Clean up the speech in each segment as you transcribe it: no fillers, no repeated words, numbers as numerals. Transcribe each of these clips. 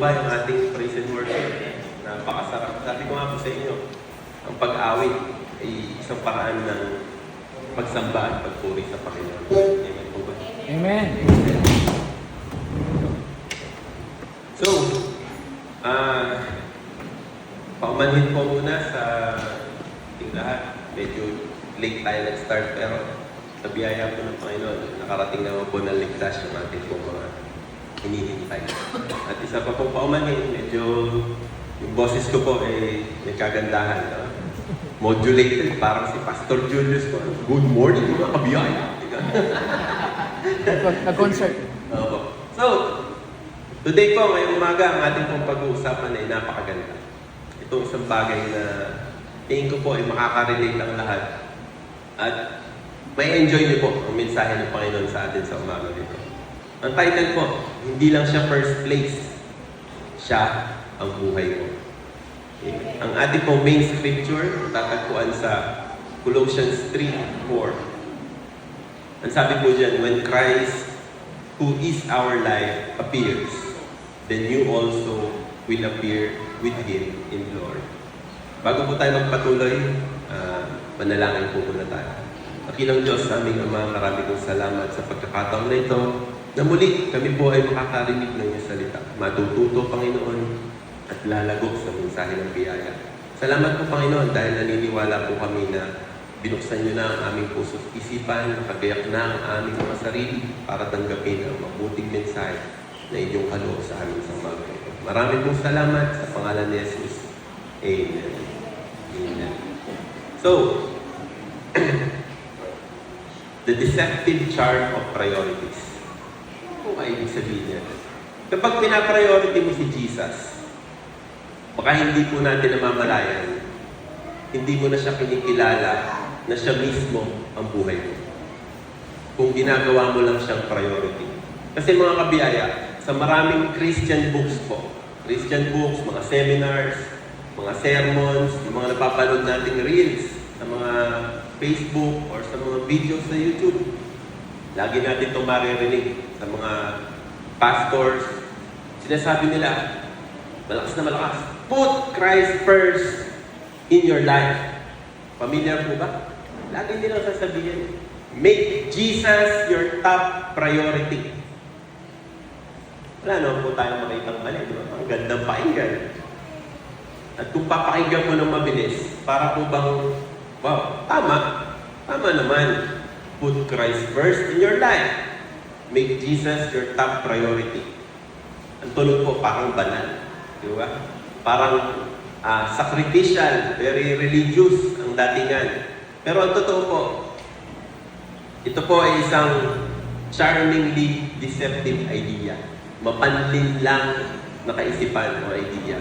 ba yung ating praise and worship? Napakasarap. Sabi ko nga po sa inyo, ang pag-awit ay isang paraan ng pagsamba at pagpuri sa Panginoon. Amen po ba? Amen. So, paumanhin po muna sa ating lahat. Medyo late tayo nag-start pero sa biyaya po ng Panginoon, nakarating naman po ng ligtas yung ating po mga hinihintay. At isa pa pong paumanhin, medyo yung boses ko po ay nagkagandahan. Modulated, parang si Pastor Julius po. Good morning mga kabiyaya. Nag-concert. So, today po, ngayong umaga, ang ating pong pag-uusapan ay napakaganda. Itong isang bagay na tingin ko po ay makaka-relate ang lahat. At may enjoy niyo po ang mensahe ng Panginoon sa atin sa umaga nito. Ang title po, hindi lang siya first place, siya ang buhay mo. Okay. Ang ating pong main scripture, tatagpuan sa Colossians 3:4. Ang sabi po dyan, when Christ, who is our life, appears, then you also will appear with Him in glory. Bago po tayo magpatuloy, manalangin po muna tayo. Dakilang Diyos, aming Ama, marami kong salamat sa pagkakataon na ito, na muli kami po ay makakarinig ng iyong salita. Matututo, Panginoon, at lalago sa mensahe ng biyaya. Salamat po, Panginoon, dahil naniniwala po kami na binuksan niyo na ang aming puso at isipan, nakagayak na ang aming mga sarili para tanggapin ang mabuting mensahe na inyong kaloob sa aming sa umaga ito. Marami pong salamat sa pangalan ni Jesus. Amen. Amen. So, the deceptive charm of priorities. Ano ba ibig sabihin niya? Kapag pinapriority mo si Jesus, baka hindi po natin namamalayan, hindi mo na siya kinikilala na siya mismo ang buhay mo. Kung ginagawa mo lang siyang priority. Kasi mga kabiyaya, sa maraming Christian books po, Christian books, mga seminars, mga sermons, yung mga napapanood nating reels, sa mga Facebook or sa mga videos sa YouTube. Lagi natin itong maririnig sa mga pastors. Sinasabi nila, malakas na malakas, put Christ first in your life. Familiar po ba? Lagi nilang sasabihin, make Jesus your top priority. Wala naman po tayong makitang mali, di ba? Ang gandang pakinggan. At kung papakinggan mo ng mabilis, para po bang, wow, tama naman. Put Christ first in your life. Make Jesus your top priority. Ang tunog po, parang banal. Di ba? Parang sacrificial, very religious ang datingan. Pero ang totoo po, ito po ay isang charmingly deceptive idea. Mapanlin lang na kaisipan o idea.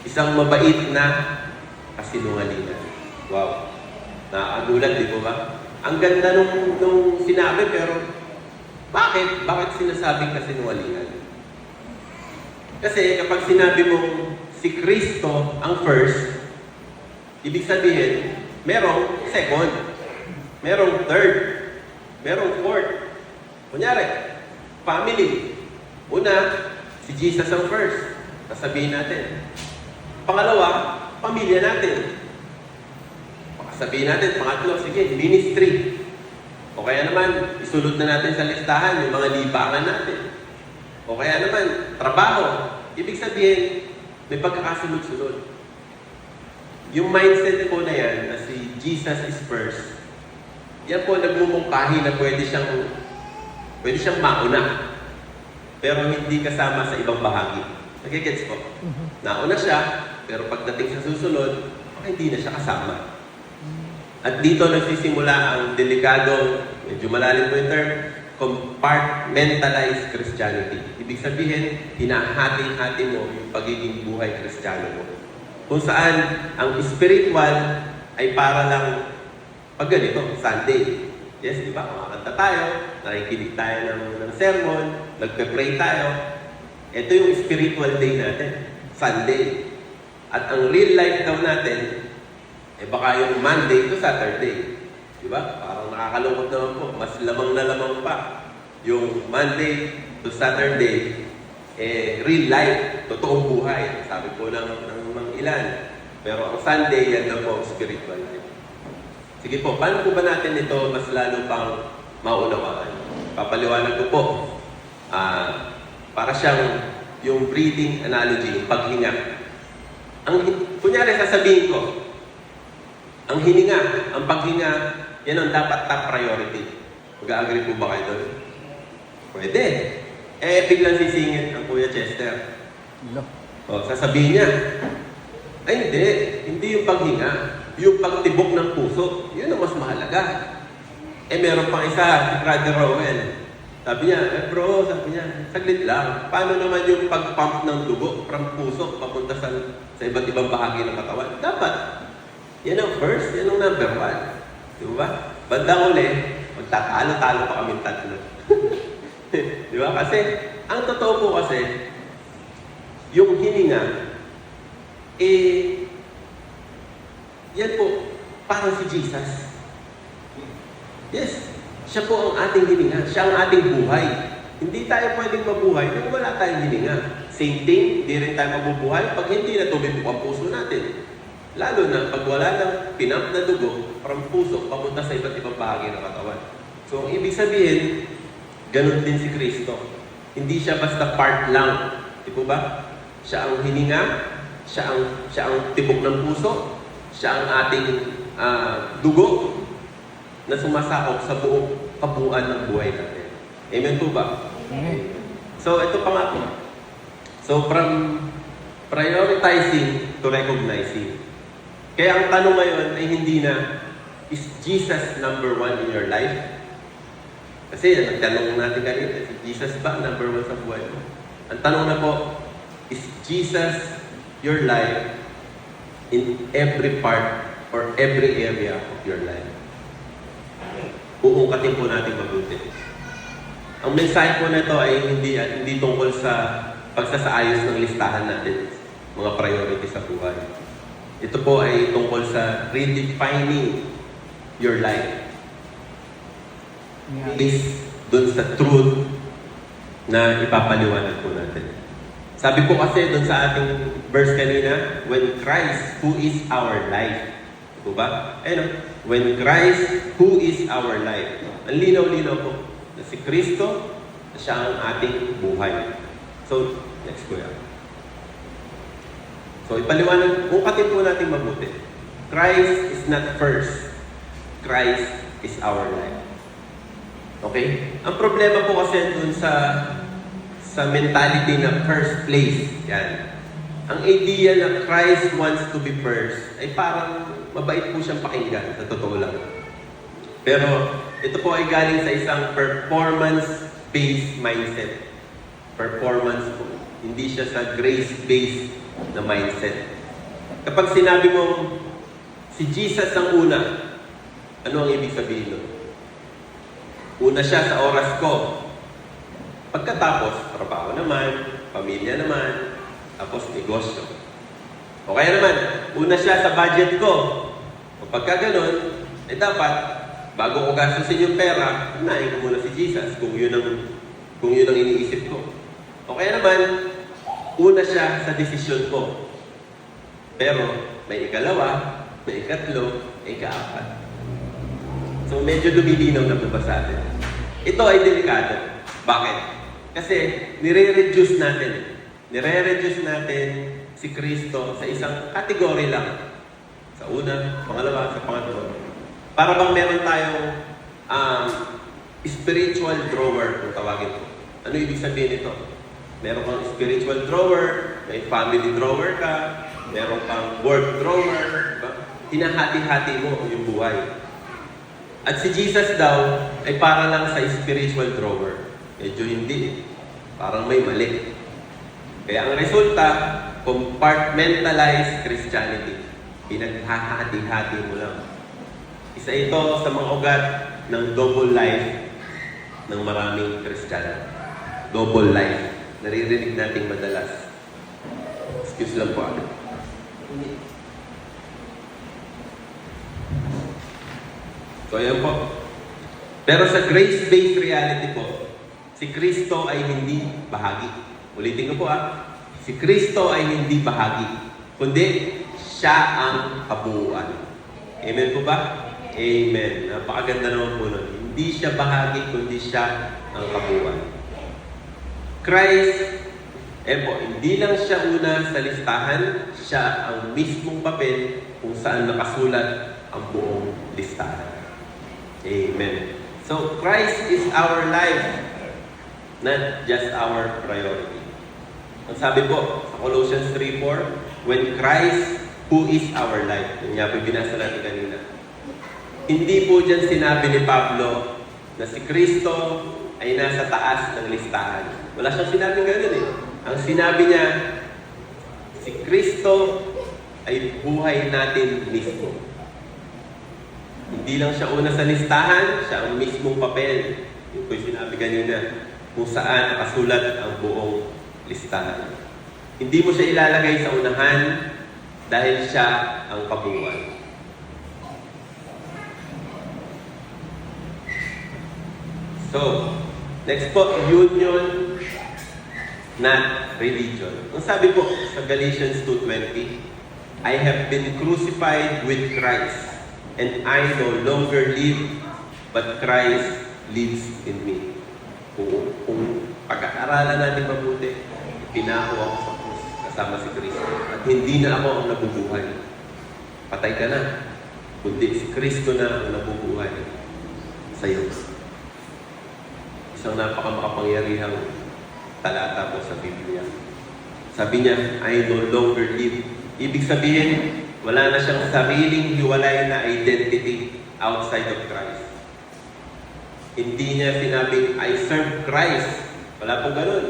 Isang mabait na kasinungalingan. Wow. Nakakagulat, di po ba? Ang ganda nung sinabi, pero bakit? Bakit sinasabing kasinungalingan? Kasi kapag sinabi mong si Kristo ang first, ibig sabihin, merong second, merong third, merong fourth. Kunyari, family. Una, si Jesus ang first. Sasabihin natin. Pangalawa, pamilya natin. Sabihin natin, pangatlo, sige, ministry. O kaya naman, isulot na natin sa listahan yung mga libangan natin. O kaya naman, trabaho. Ibig sabihin, may pagkakasunod-sunod. Yung mindset po na yan, na si Jesus is first, yan po nagmumungkahi na pwede siyang mauna. Pero hindi kasama sa ibang bahagi. Nagigets po? Nauna siya, pero pagdating sa susunod, hindi na siya kasama. At dito nagsisimula ang delikadong, medyo malalim po yung term, compartmentalized Christianity. Ibig sabihin, hinahati-hati mo yung pagiging buhay Kristiyano mo. Kung saan ang spiritual ay para lang pag ganito, Sunday. Yes, di ba? Kumakanta tayo, nakikinig tayo ng sermon, nagpe-pray tayo. Ito yung spiritual day natin, Sunday. At ang real life daw natin, baka yung Monday to Saturday. Di ba? Parang nakakalungkot naman po. Mas lamang na lamang pa. Yung Monday to Saturday, real life, totoong buhay. Sabi po ng mga ilan. Pero ang Sunday, yan daw po spiritual life. Sige po, paano po ba natin ito mas lalo pang maunawaan? Papaliwanag ko po. Para siyang yung breathing analogy, yung paghinga. Kunyari, sasabihin ko, ang hininga, ang paghinga, yan ang dapat top priority. Mag-agree po ba kayo doon? Pwede. Biglang sisingit ang Kuya Chester. Sasabihin niya, ay hindi yung paghinga, yung pagtibok ng puso, yun ang mas mahalaga. Meron pang isa, si Brother Rowan. Sabi niya, bro, saglit lang. Paano naman yung pag-pump ng dugo from puso papunta sa iba't ibang bahagi ng katawan? Dapat. Yan ang first, yan ang number one. Di ba? Bandang uli, magtatalo-talo pa kami tatlo. Di ba? Kasi, ang totoo po kasi, yung hininga, yan po, parang si Jesus. Yes, siya po ang ating hininga. Siya ang ating buhay. Hindi tayo pwedeng mabuhay kung wala tayong hininga. Same thing, hindi rin tayo mabubuhay pag hindi na tumibok ang puso natin. Lalo na pag wala ng pinump na dugo from puso papunta sa iba't ibang bahagi ng katawan. So, ang ibig sabihin, ganun din si Kristo. Hindi siya basta part lang. Di po ba? Siya ang hininga, siya ang tibok ng puso, siya ang ating dugo na sumasakop sa buong kabuuan ng buhay natin. Amen po ba? Amen. So, ito pa nga po. So, from prioritizing to recognizing. Kaya ang tanong ngayon ay hindi na, is Jesus number one in your life? Kasi nagtanong natin kanina, si Jesus ba number one sa buhay mo? Ang tanong na po, is Jesus your life in every part or every area of your life? Uungkatin po natin mabuti. Ang mensahe po na ito ay hindi tungkol sa pagsasaayos ng listahan natin, mga priority sa buhay. Ito po ay tungkol sa redefining your life. Based dun sa truth na ipapaliwanag po natin. Sabi po kasi dun sa ating verse kanina, when Christ, who is our life. Diba ba? When Christ, who is our life. Ang linaw-linaw po na si Kristo, na siya ang ating buhay. So, next po yan. So, ipaliwanag, ukatin po natin mabuti. Christ is not first. Christ is our life. Okay? Ang problema po kasi dun sa mentality na first place. Yan. Ang idea na Christ wants to be first ay parang mabait po siyang pakinggan, sa totoo lang. Pero ito po ay galing sa isang performance-based mindset. Performance po. Hindi siya sa grace-based na mindset. Kapag sinabi mo, si Jesus ang una, ano ang ibig sabihin nun? Una siya sa oras ko. Pagkatapos, trabaho naman, pamilya naman, tapos negosyo. O kaya naman, una siya sa budget ko. O pagka ganun, dapat, bago ko gastusin yung pera, unahin ko muna si Jesus kung yun ang iniisip ko. O kaya naman, una siya sa desisyon ko. Pero, may ikalawa, may ikatlo, may ikaapat. So, medyo lumilinaw na po ba sa atin? Ito ay delikado. Bakit? Kasi, nire-reduce natin si Kristo sa isang kategory lang. Sa una, pangalawa, sa pangatlo. Para bang meron tayong spiritual drawer, kung tawagin ko. Ano ibig sabihin nito? Meron kang spiritual drawer, may family drawer ka, meron kang work drawer, diba? Hinahati-hati mo yung buhay. At si Jesus daw ay para lang sa spiritual drawer. Medyo hindi. Parang may mali. Kaya ang resulta, compartmentalized Christianity. Pinaghahati-hati mo lang. Isa ito sa mga ugat ng double life ng maraming Kristiyano. Double life. Naririnig nating madalas. Excuse lang po ako. So, ayan po. Pero sa grace-based reality po, si Kristo ay hindi bahagi. Ulitin ko po si Kristo ay hindi bahagi, kundi siya ang kabuuan. Amen po ba? Amen. Napakaganda naman po nun. Hindi siya bahagi, kundi siya ang kabuuan. Christ, hindi lang siya una sa listahan, siya ang mismong papel kung saan nakasulat ang buong listahan. Amen. So, Christ is our life, not just our priority. Ang sabi po sa Colossians 3:4, when Christ, who is our life, yung nga po binasa natin kanina. Hindi po dyan sinabi ni Pablo na si Kristo ay nasa taas ng listahan. Wala siyang sinabing gano'n Ang sinabi niya, si Kristo ay buhay natin mismo. Hindi lang siya una sa listahan, siya ang mismong papel. Yung po yung sinabi kanina, kung saan nakasulat ang buong listahan. Hindi mo siya ilalagay sa unahan dahil siya ang kabuuan. So, next po, union, not religion. Ang sabi po sa Galatians 2:20, I have been crucified with Christ, and I no longer live, but Christ lives in me. Kung pag-aaralan natin mabuti, pinako ako sa krus kasama si Kristo. At hindi na ako ang nabubuhay. Patay ka na. Kundi si Kristo na ang nabubuhay sa iyo. Isang napakamakapangyarihang talata po sa Biblia. Sabi niya, I no longer live. Ibig sabihin, wala na siyang sariling hiwalay na identity outside of Christ. Hindi niya sinabing, I serve Christ. Wala pong ganun.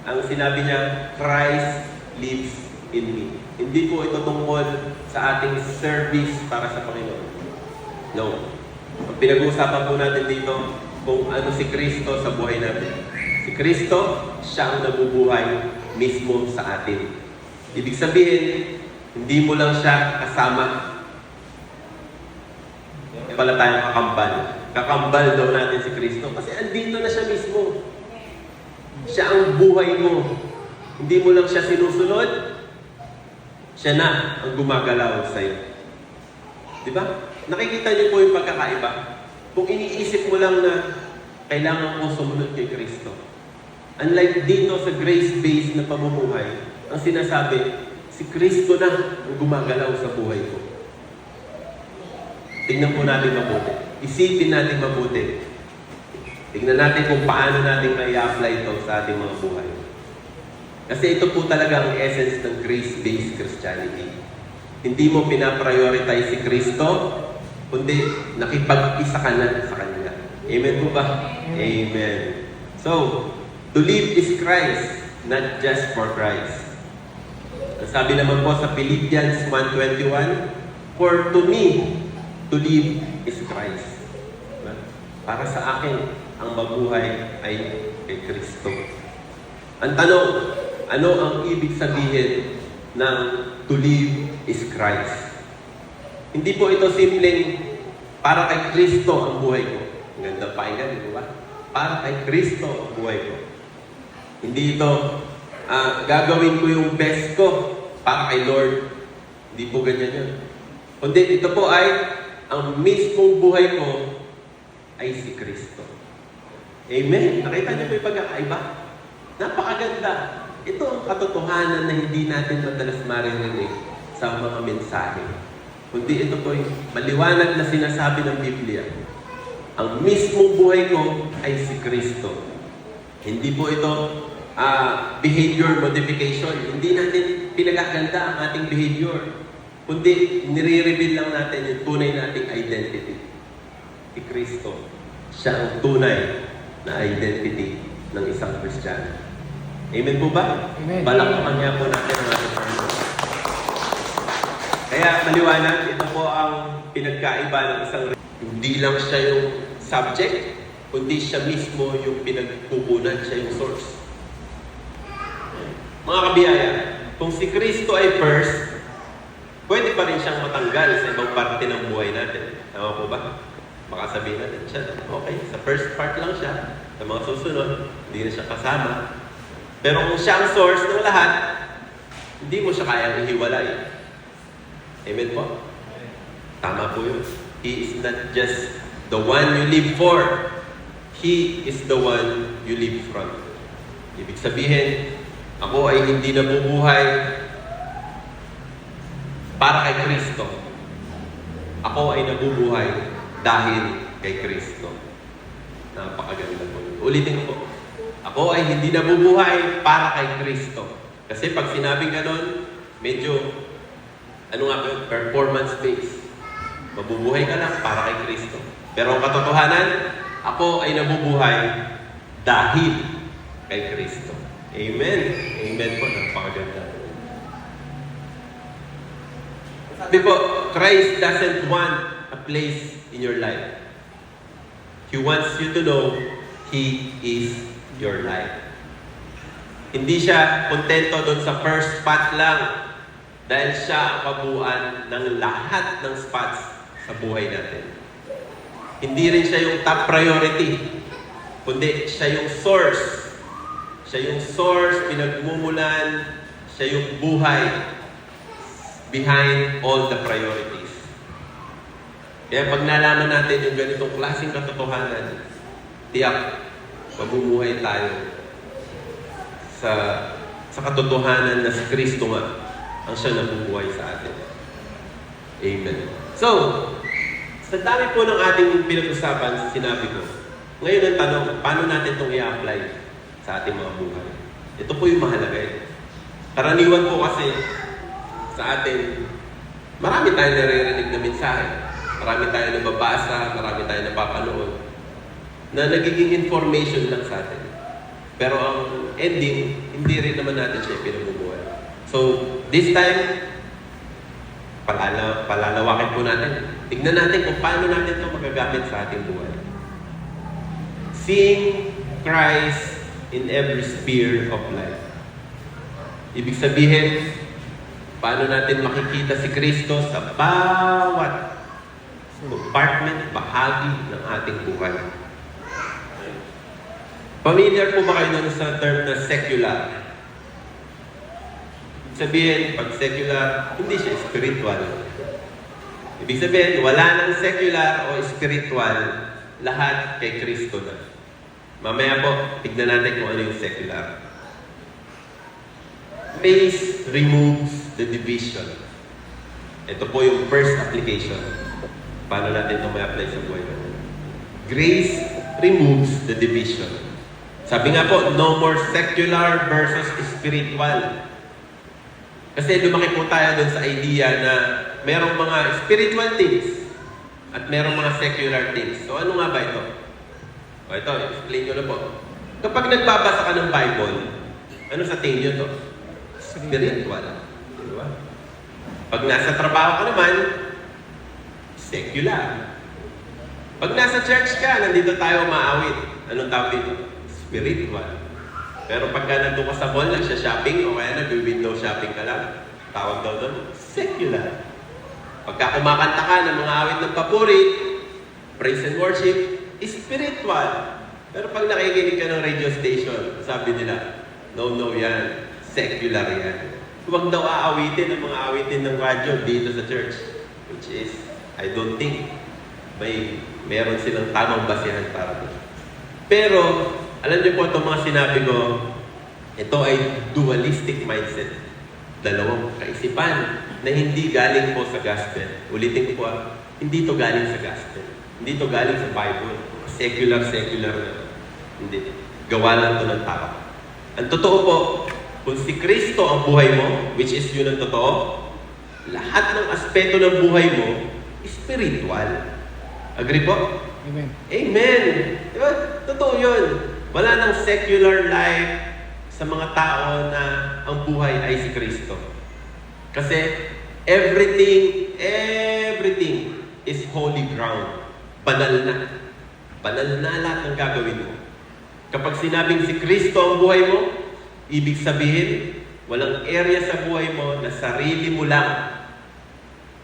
Ang sinabi niya, Christ lives in me. Hindi po ito tungkol sa ating service para sa Panginoon. No. Ang pinag-uusapan po natin dito, kung ano si Kristo sa buhay natin. Si Kristo, siya ang nabubuhay mismo sa atin. Ibig sabihin, hindi mo lang siya kasama. Pala tayong kakambal. Kakambal daw natin si Kristo kasi andito na siya mismo. Siya ang buhay mo. Hindi mo lang siya sinusunod, siya na ang gumagalaw sa iyo. Diba? Nakikita niyo po yung pagkakaiba. Kung iniisip mo lang na kailangan mo sumunod kay Kristo. Unlike dito sa grace-based na pamumuhay, ang sinasabi, si Kristo na ang gumagalaw sa buhay ko. Tingnan po natin mabuti. Isipin natin mabuti. Tingnan natin kung paano natin mai-apply ito sa ating mga buhay. Kasi ito po talaga ang essence ng grace-based Christianity. Hindi mo pinaprioritize si Kristo, kundi nakipag-isa ka na sa Kanya. Amen po ba? Amen. So, to live is Christ, not just for Christ. Sabi naman po sa Philippians 1:21, for to me, to live is Christ. Para sa akin, ang mabuhay ay kay Kristo. Ang tanong, ano ang ibig sabihin ng to live is Christ? Hindi po ito simpleng para kay Kristo ang buhay ko. Ang ganda pakinggan, di ba? Para kay Kristo ang buhay ko. Hindi ito, gagawin ko yung best ko para kay Lord. Hindi po ganyan yun. Kundi ito po ay, ang mismong buhay ko ay si Kristo. Amen? Nakita niyo po yung pagkakaiba? Napakaganda. Ito ang katotohanan na hindi natin madalas maririnig sa mga mensahe. Kundi ito po yung maliwanag na sinasabi ng Biblia. Ang mismong buhay ko ay si Kristo. Hindi po ito behavior modification. Hindi natin pinagaganda ang ating behavior. Kundi nire-reveal lang natin yung tunay nating identity. Si Kristo. Siya ang tunay na identity ng isang Kristiyano. Amen po ba? Amen. Balakpakan niya po natin ang ating Panginoon. Kaya maliwanag, ito po ang pinagkaiba ng isang hindi lang siya yung subject, kundi siya mismo yung pinagkukunan, siya yung source. Mga kabiyaya, kung si Kristo ay first, pwede pa rin siyang matanggal sa ibang parte ng buhay natin. Tama po ba? Baka sabihin natin siya, okay, sa first part lang siya, sa mga susunod, hindi na siya kasama. Pero kung siya ang source ng lahat, hindi mo siya kayang ihiwalay. Amen po? Tama po yun. He is not just the one you live for. He is the one you live from. Ibig sabihin, ako ay hindi nabubuhay para kay Kristo. Ako ay nabubuhay dahil kay Kristo. Napakaganda po. Ulitin ko po. Ako ay hindi nabubuhay para kay Kristo. Kasi pag sinabing ganon, medyo, performance-based. Mabubuhay ka lang para kay Kristo. Pero ang katotohanan, ako ay nabubuhay dahil kay Kristo. Amen. Amen po. Napakaganda. Sabi po, Christ doesn't want a place in your life. He wants you to know He is your life. Hindi siya kontento doon sa first spot lang dahil siya ang kabuuan ng lahat ng spots sa buhay natin. Hindi rin siya yung top priority, kundi siya yung source. Siya yung source, pinagmumulan, siya yung buhay behind all the priorities. Kaya pag nalaman natin yung ganitong klaseng katotohanan, tiyak, mabubuhay tayo sa katotohanan na si Kristo nga ang siya nabubuhay sa atin. Amen. So, sa dami po ng ating pinag-usapan, sinabi ko, ngayon ang tanong, paano natin itong i-apply sa ating mga buhay? Ito po yung mahalaga eh. Karaniwan po kasi sa atin, marami tayong naririnig na mensahe. Marami tayong nababasa, marami tayong napapanood na nagiging information lang sa atin. Pero ang ending, hindi rin naman natin siya pinamumuhay. So, this time, palalawakin po natin. Tignan natin kung paano natin ito magagamit sa ating buhay. Seeing Christ in every sphere of life. Ibig sabihin, paano natin makikita si Kristo sa bawat compartment, bahagi ng ating buhay. Familiar po ba kayo nun sa term na secular? Ibig sabihin, pag secular, hindi siya spiritual. Ibig sabihin, wala nang secular o spiritual, lahat kay Kristo na. Mamaya po, tignan natin kung ano yung secular. Grace removes the division. Ito po yung first application. Paano natin ito may apply sa buhay natin? Grace removes the division. Sabi nga po, no more secular versus spiritual. Kasi lumaki po tayo doon sa idea na merong mga spiritual things at merong mga secular things. So ano nga ba ito? O ito, explain ko na po. Kapag nagbabasa ka ng Bible, ano sa tingin nyo to? Spiritual. Diba? Pag nasa trabaho ka naman, secular. Pag nasa church ka, nandito tayo maawit. Anong tawag dito? Spiritual. Pero pagka nandun ka sa mall, nagsha-shopping, o kaya nag-window shopping ka lang, tawag daw doon, secular. Pagka kumakanta ka ng mga awit ng papuri, praise and worship, spiritual. Pero pag nakikinig ka ng radio station, sabi nila, no, yan. Secular yan. Huwag daw aawitin ang mga awitin ng radyo dito sa church. Which is, I don't think meron silang tamang basihan para doon. Pero, alam niyo po itong mga sinabi ko, ito ay dualistic mindset. Dalawang kaisipan na hindi galing po sa gospel. Ulitin ko po, hindi ito galing sa gospel. Hindi ito galing sa Bible. Secular na. Hindi. Gawa lang ito ng tao. Ang totoo po, kung si Kristo ang buhay mo, which is yun ang totoo, lahat ng aspeto ng buhay mo, spiritual. Agree po? Amen. Amen. Diba? Totoo yun. Wala nang secular life sa mga tao na ang buhay ay si Kristo. Kasi everything is holy ground. Banal na. Banal na lahat ng gagawin mo. Kapag sinabing si Kristo ang buhay mo, ibig sabihin, walang area sa buhay mo na sarili mo lang.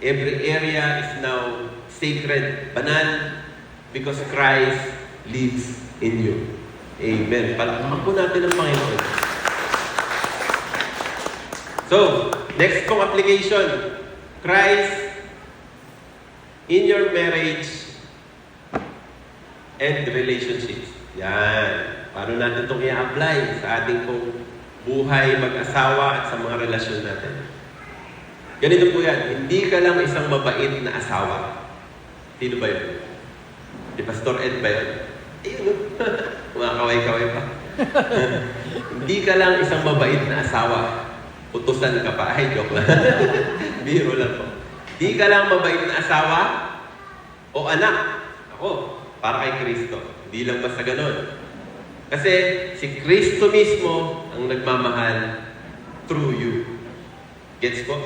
Every area is now sacred, banal, because Christ lives in you. Amen. Palakpakan po natin ang Panginoon. So, next kong application, Christ in your marriage and relationships. Yan. Paano natin itong i-apply sa ating pong buhay, mag-asawa at sa mga relasyon natin? Ganito po yan. Hindi ka lang isang mabait na asawa. Sino ba yun? Si Pastor Ed ba yun? Ayun. Kumakaway-kaway pa. Hindi ka lang isang mabait na asawa. Utusan ka pa. Ay, joke lang. Biro lang po. Hindi ka lang mabait na asawa o anak. Ako, para kay Kristo. Hindi lang basta ganun. Kasi si Kristo mismo ang nagmamahal through you. Gets po?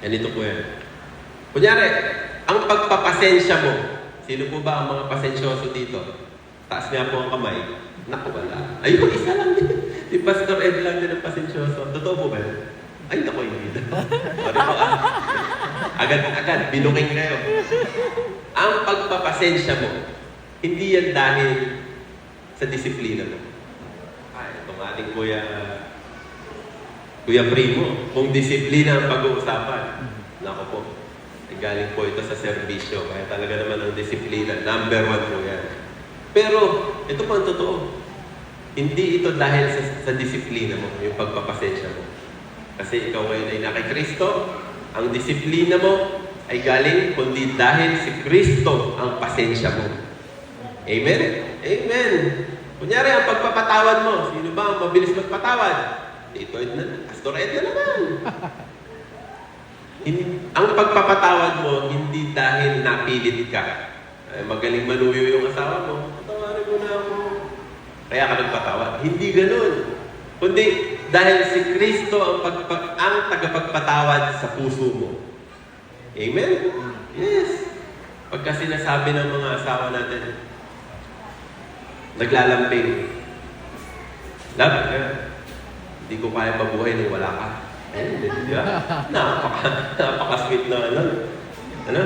Ganito po yan. Kunyari, ang pagpapasensya mo, sino po ba ang mga pasensyoso dito? Taas nga po ang kamay. Naku, wala. Ayun, isa lang din. Si Pastor Ed lang din ang pasensyoso. Totoo po ba yun? Ay, naku, hindi na. Sorry po ah. Agad-agad, binuking kayo. Ang pagpapasensya mo, hindi yan dahil sa disiplina mo. Ay, itong ating Kuya Primo, kung disiplina ang pag-uusapan, naku po, galing po ito sa serbisyo. Kaya talaga naman ang disiplina. Number 1 po yan. Pero, ito po ang totoo. Hindi ito dahil sa disiplina mo, yung pagpapasensya mo. Kasi ikaw ngayon ay na kay Kristo, ang disiplina mo ay galing, kundi dahil si Kristo ang pasensya mo. Amen? Amen. Kunyari, ang pagpapatawad mo, sino ba ang mabilis magpatawad? Ito, Pastor Ed na naman. Ang pagpapatawad mo, hindi dahil napilit ka. Ay, magaling manuyo yung asawa mo. Patawarin mo na ako. Kaya ka nagpatawad. Hindi ganun. Kundi dahil si Kristo ang tagapagpatawad sa puso mo. Amen? Yes. Pagka sinasabi ng mga asawa natin, naglalambing. Love, hindi ko kaya mabuhay nung wala ka. Ayun, di ba? Napaka-sweet na ano. Ano?